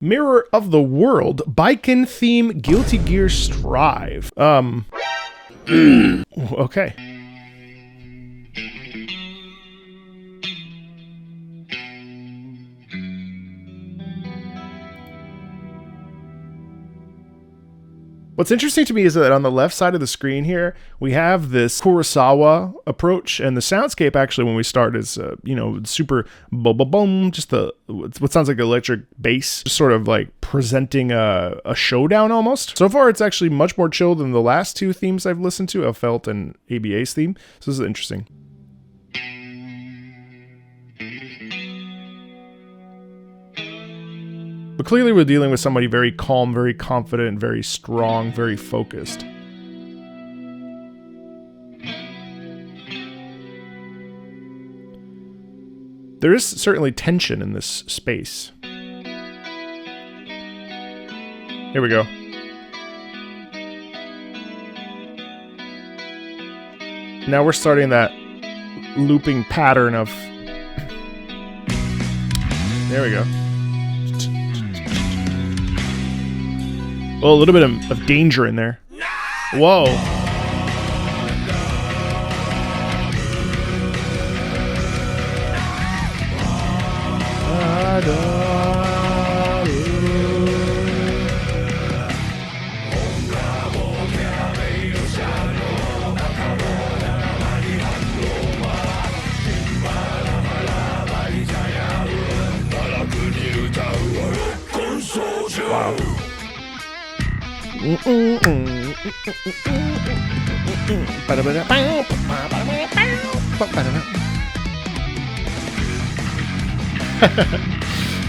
Mirror of the World, Biken theme, Guilty Gear Strive. Okay. What's interesting to me is that on the left side of the screen here, we have this Kurosawa approach, and the soundscape actually when we start is, super boom, just what sounds like electric bass, just sort of like presenting a showdown almost. So far, it's actually much more chill than the last two themes I've listened to, Felt and ABA's theme. So this is interesting. But clearly we're dealing with somebody very calm, very confident, very strong, very focused. There is certainly tension in this space. Here we go. Now we're starting that looping pattern of... There we go. Well, a little bit of danger in there. Whoa. Wow.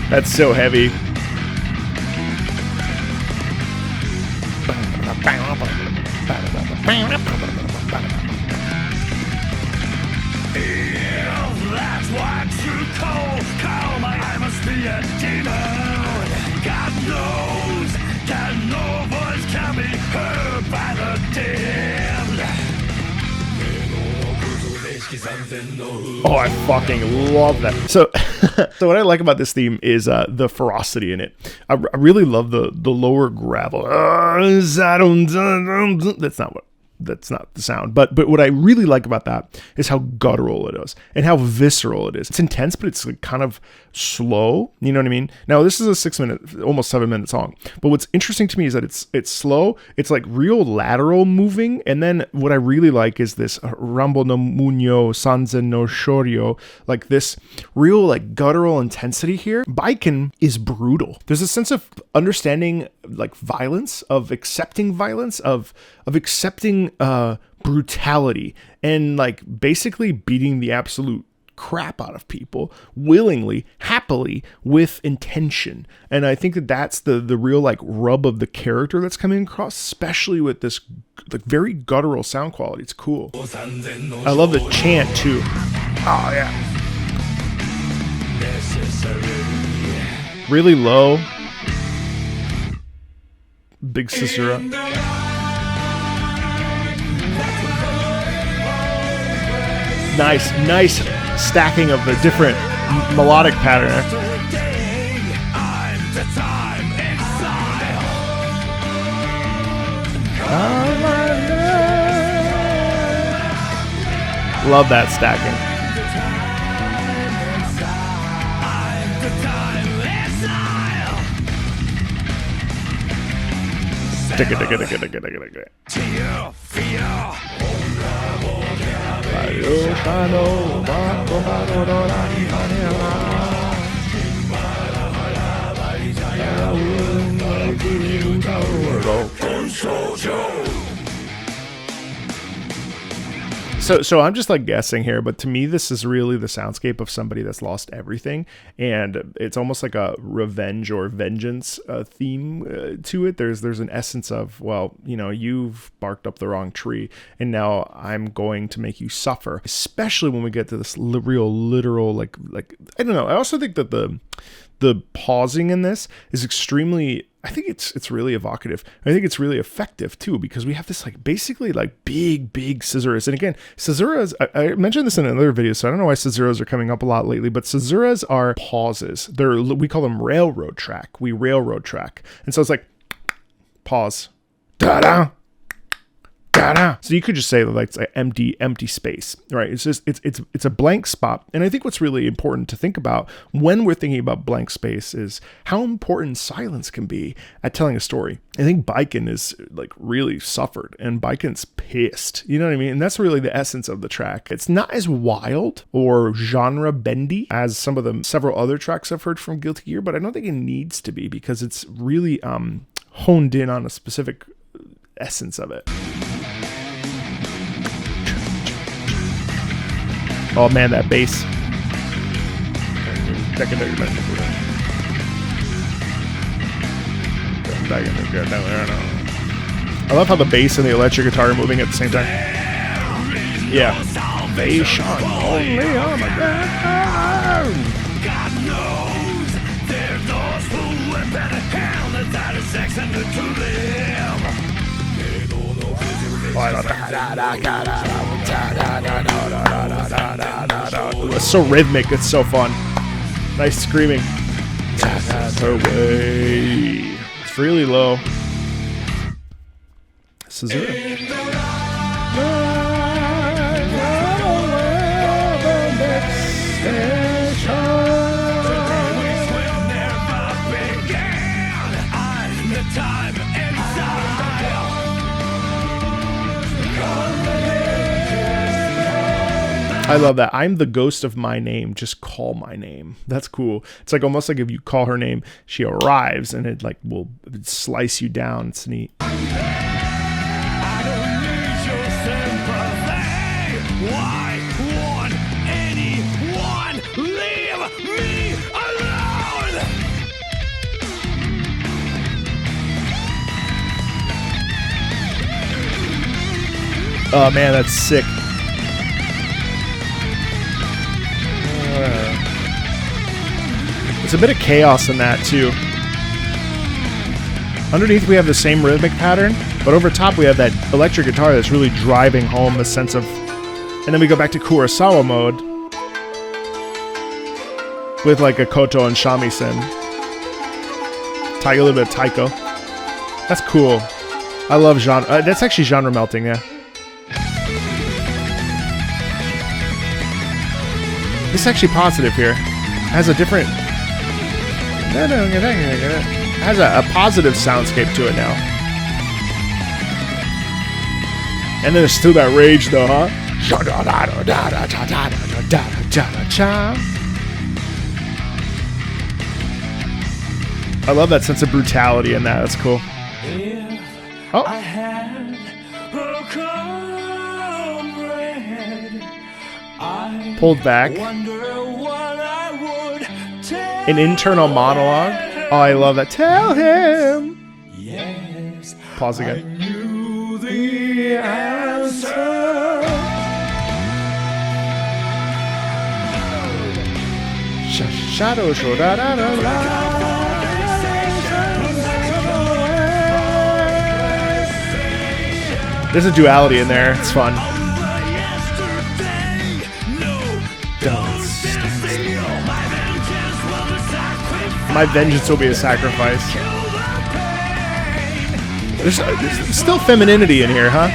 That's so heavy. If that's what you call my, I must be a demon. God knows that no voice can be heard by the damned. Oh, I fucking love that. So, so what I like about this theme is the ferocity in it. I really love the lower gravel. That's not the sound. But what I really like about that is how guttural it is and how visceral it is. It's intense, but it's like kind of slow. You know what I mean? Now, this is a 6-minute, almost 7-minute song. But what's interesting to me is that it's slow. It's like real lateral moving. And then what I really like is this Rambo no Muño Sanzen no Shoryo, like this real like guttural intensity here. Biken is brutal. There's a sense of understanding like violence, of accepting violence, of accepting brutality, and like basically beating the absolute crap out of people willingly, happily, with intention. And I think that that's the real like rub of the character that's coming across, especially with this like very guttural sound quality. It's cool. I love the chant too. Oh yeah. Really low. Big Cicera. Nice stacking of the different melodic pattern. Love that stacking. So I'm just like guessing here, but to me this is really the soundscape of somebody that's lost everything, and it's almost like a revenge or vengeance theme to it. There's an essence of, well, you know, you've barked up the wrong tree, and now I'm going to make you suffer. Especially when we get to this real literal like I don't know. I also think that the pausing in this is extremely, I think it's really evocative. I think it's really effective too, because we have this like basically like big caesuras. And again, caesuras, I mentioned this in another video, so I don't know why caesuras are coming up a lot lately, but caesuras are pauses. We call them railroad track. We railroad track. And so it's like pause. Da-da. So you could just say that like it's an empty space, right? It's just it's a blank spot. And I think what's really important to think about when we're thinking about blank space is how important silence can be at telling a story. I think Baiken is like really suffered, and Baiken's pissed. You know what I mean? And that's really the essence of the track. It's not as wild or genre bendy as some of the several other tracks I've heard from Guilty Gear, but I don't think it needs to be, because it's really honed in on a specific essence of it. Oh man, that bass. I love how the bass and the electric guitar are moving at the same time. Yeah. Salvation only on my God. God knows there's those who whip at a hell that is excellent to live. It's so rhythmic, it's so fun. Nice screaming. Away. It's really low. Caesura. I love that. I'm the ghost of my name. Just call my name. That's cool. It's like almost like if you call her name, she arrives and it like will slice you down. It's neat. I don't need your sympathy. Why won't anyone leave me alone? Oh man, that's sick. There's a bit of chaos in that too. Underneath we have the same rhythmic pattern, but over top we have that electric guitar that's really driving home the sense of... And then we go back to Kurosawa mode with like a koto and shamisen. A little bit of taiko. That's cool. I love genre. That's actually genre melting, yeah. This is actually positive here. It has a different... It has a positive soundscape to it now. And then there's still that rage though, huh? I love that sense of brutality in that. That's cool. Oh. Pulled back. An internal monologue. Oh, I love that. Tell him. Yes. Pause again. I knew the answer. Shadow show da da da da. There's a duality in there. It's fun. My vengeance will be a sacrifice. There's still femininity in here, huh?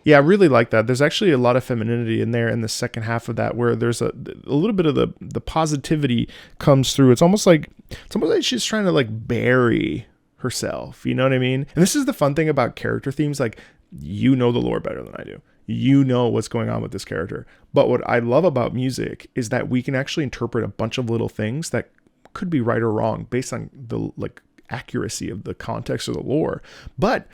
Yeah, I really like that. There's actually a lot of femininity in there in the second half of that, where there's a little bit of the positivity comes through. It's almost like she's trying to like bury herself. You know what I mean? And this is the fun thing about character themes. Like, you know the lore better than I do. You know what's going on with this character. But what I love about music is that we can actually interpret a bunch of little things that could be right or wrong based on the like accuracy of the context or the lore. But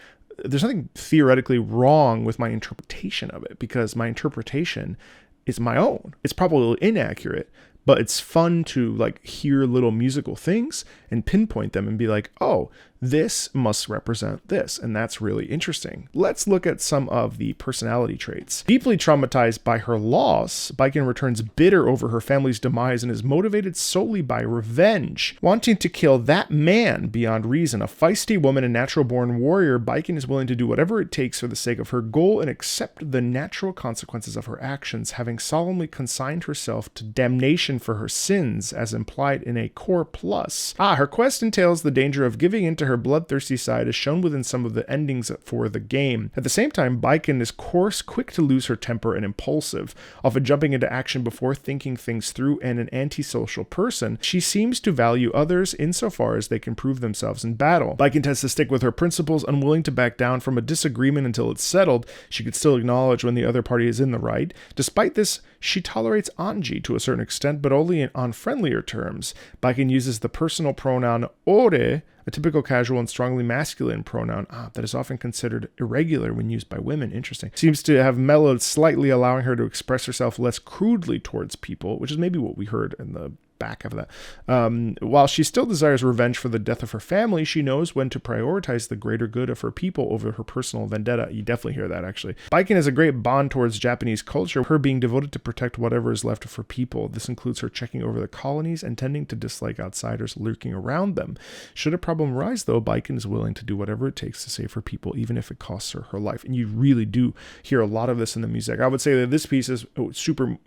there's nothing theoretically wrong with my interpretation of it, because my interpretation is my own. It's probably inaccurate, but it's fun to like hear little musical things and pinpoint them and be like, oh, this must represent this. And that's really interesting. Let's look at some of the personality traits. Deeply traumatized by her loss, Baiken returns bitter over her family's demise and is motivated solely by revenge. Wanting to kill that man beyond reason, a feisty woman and natural-born warrior, Baiken is willing to do whatever it takes for the sake of her goal and accept the natural consequences of her actions, having solemnly consigned herself to damnation for her sins, as implied in a core plus. Her quest entails the danger of giving in to her bloodthirsty side, as shown within some of the endings for the game. At the same time, Baiken is coarse, quick to lose her temper, and impulsive, often jumping into action before thinking things through, and an antisocial person. She seems to value others insofar as they can prove themselves in battle. Baiken tends to stick with her principles, unwilling to back down from a disagreement until it's settled. She could still acknowledge when the other party is in the right. Despite this, she tolerates Anji to a certain extent, but only on friendlier terms. Baiken uses the personal pronoun ore, a typical casual and strongly masculine pronoun that is often considered irregular when used by women. Interesting. Seems to have mellowed slightly, allowing her to express herself less crudely towards people, which is maybe what we heard in the back of that. While she still desires revenge for the death of her family, she knows when to prioritize the greater good of her people over her personal vendetta. You definitely hear that, actually. Baiken has a great bond towards Japanese culture, her being devoted to protect whatever is left of her people. This includes her checking over the colonies and tending to dislike outsiders lurking around them. Should a problem arise, though, Baiken is willing to do whatever it takes to save her people, even if it costs her her life. And you really do hear a lot of this in the music. I would say that this piece is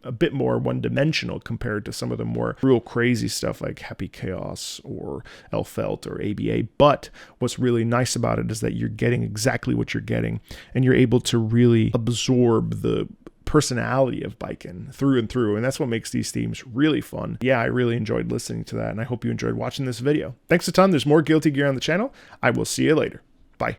a bit more one-dimensional compared to some of the more real crazy stuff like Happy Chaos or Elfelt or ABA. But what's really nice about it is that you're getting exactly what you're getting, and you're able to really absorb the personality of Baiken through and through, and that's what makes these themes really fun. Yeah, I really enjoyed listening to that, and I hope you enjoyed watching this video. Thanks a ton. There's more Guilty Gear on the channel. I will see you later.